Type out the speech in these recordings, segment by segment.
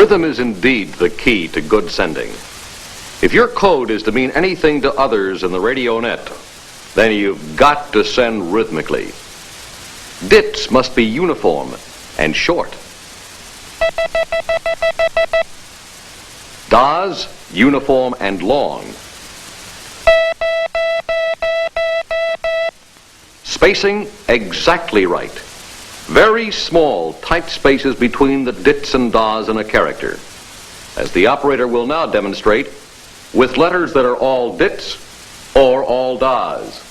Rhythm is indeed the key to good sending. If your code is to mean anything to others in the radio net, then you've got to send rhythmically. Dits must be uniform and short. Das, uniform and long. Spacing exactly right. Very small, tight spaces between the dits and das in a character, as the operator will now demonstrate with letters that are all dits or all das.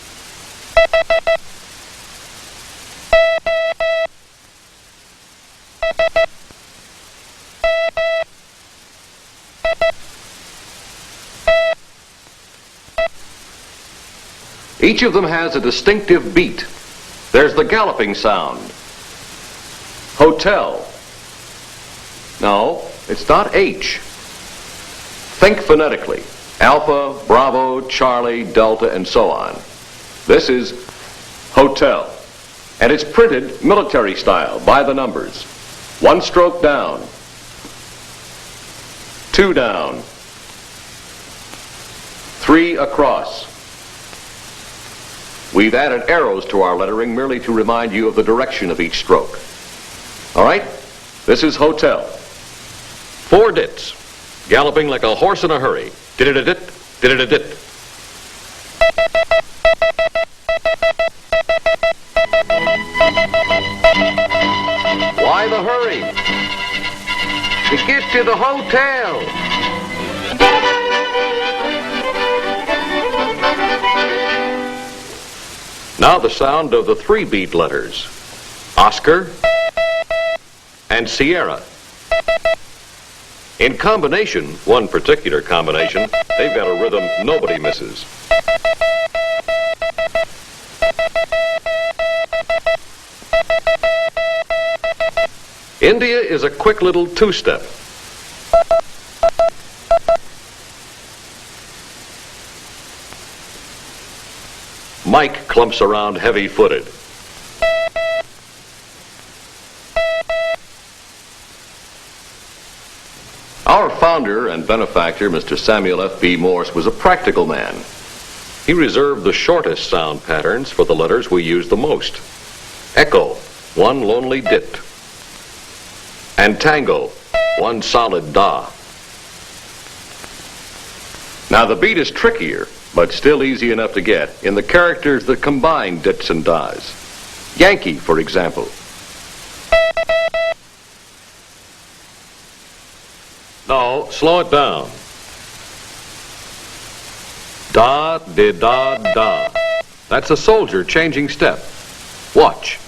Each of them has a distinctive beat. There's the galloping sound. Hotel. No, it's not H. Think phonetically. Alpha, Bravo, Charlie, Delta, and so on. This is hotel. And it's printed military style, by the numbers. 1 stroke down. 2 down. 3 across. We've added arrows to our lettering merely to remind you of the direction of each stroke. All right? This is hotel. 4 dits, galloping like a horse in a hurry. Did-it-a-dit, did-it-a-dit. Why the hurry? To get to the hotel. Now the sound of the 3-beat letters, Oscar and Sierra. In combination, one particular combination, they've got a rhythm nobody misses. India is a quick little 2-step. Mike clumps around heavy-footed. Our founder and benefactor, Mr. Samuel F.B. Morse, was a practical man. He reserved the shortest sound patterns for the letters we use the most. Echo, 1 lonely dit. And tango, 1 solid da. Now the beat is trickier, but still easy enough to get in the characters that combine dits and das. Yankee, for example. No, slow it down. Da, di, da, da. That's a soldier changing step. Watch.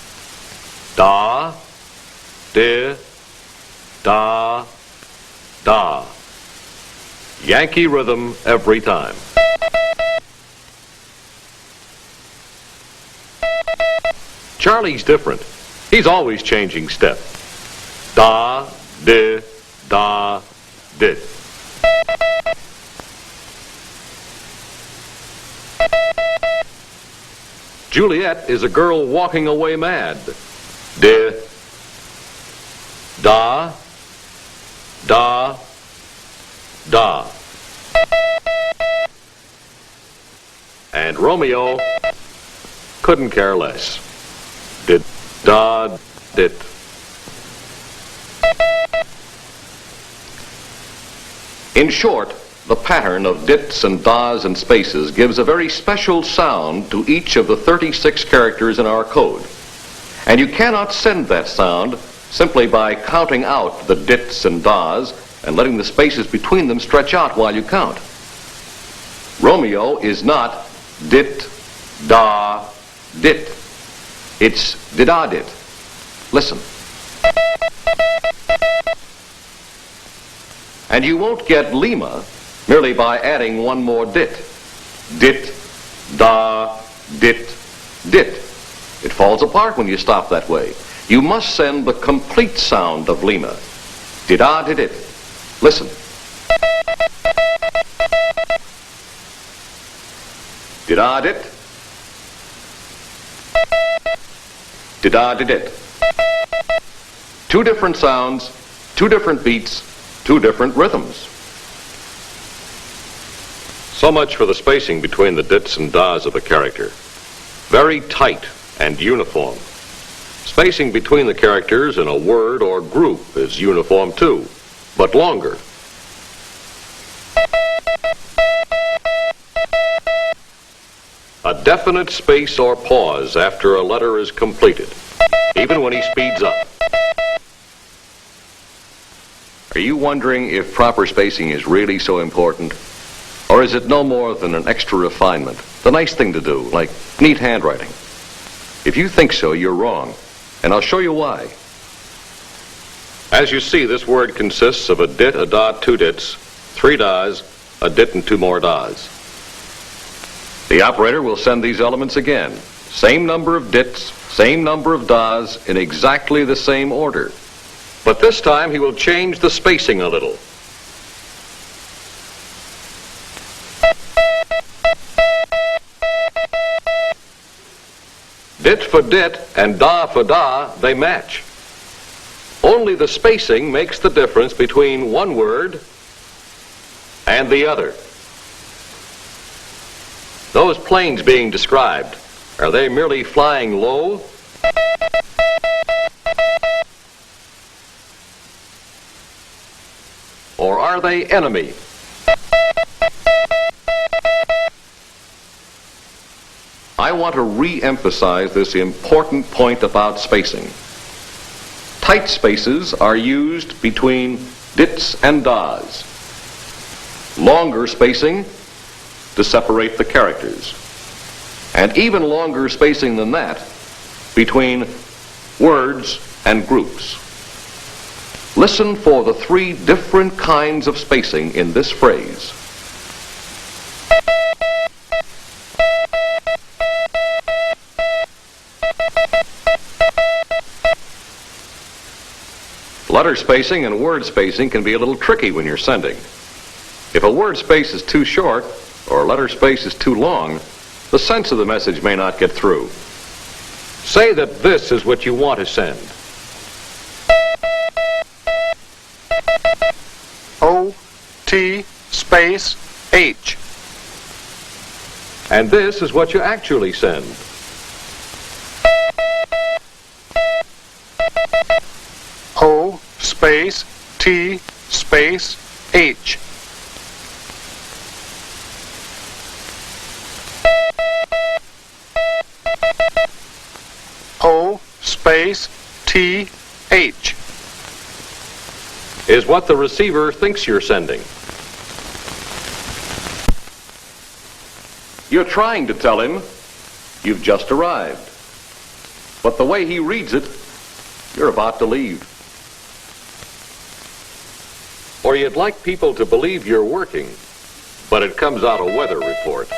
Da, di, da, da. Yankee rhythm every time. Charlie's different. He's always changing step. Da, di, da, di. Juliet is a girl walking away mad. Di, da, da, da. And Romeo couldn't care less. Did, da, dit. In short, the pattern of dits and das and spaces gives a very special sound to each of the 36 characters in our code. And you cannot send that sound simply by counting out the dits and das and letting the spaces between them stretch out while you count. Romeo is not dit, da, dit. It's did-a-dit. Listen. And you won't get Lima merely by adding 1 more dit. Dit, da, dit, dit. It falls apart when you stop that way. You must send the complete sound of Lima. Did-a-did-it. Listen. Did-a-dit. Did-a-did-it. 2 different sounds, 2 different beats, two different rhythms. So much for the spacing between the dits and das of a character. Very tight and uniform. Spacing between the characters in a word or group is uniform too, but longer. A definite space or pause after a letter is completed, even when he speeds up. Are you wondering if proper spacing is really so important? Or is it no more than an extra refinement, the nice thing to do, like neat handwriting? If you think so, you're wrong, and I'll show you why. As you see, this word consists of a dit, a da, two dits, three das, a dit, and two more das. The operator will send these elements again. Same number of dits, same number of das, in exactly the same order. But this time he will change the spacing a little. Dit for dit and da for da, they match. Only the spacing makes the difference between one word and the other. Those planes being described, are they merely flying low? Or are they enemy? I want to re-emphasize this important point about spacing. Tight spaces are used between dits and das. Longer spacing to separate the characters. And even longer spacing than that between words and groups. Listen for the three different kinds of spacing in this phrase. Letter spacing and word spacing can be a little tricky when you're sending. If a word space is too short or a letter space is too long, the sense of the message may not get through. Say that this is what you want to send. O-T space H. And this is what you actually send. O space T space H. O space T H. Is what the receiver thinks you're sending. You're trying to tell him you've just arrived. But the way he reads it, you're about to leave. Or you'd like people to believe you're working, but it comes out a weather report.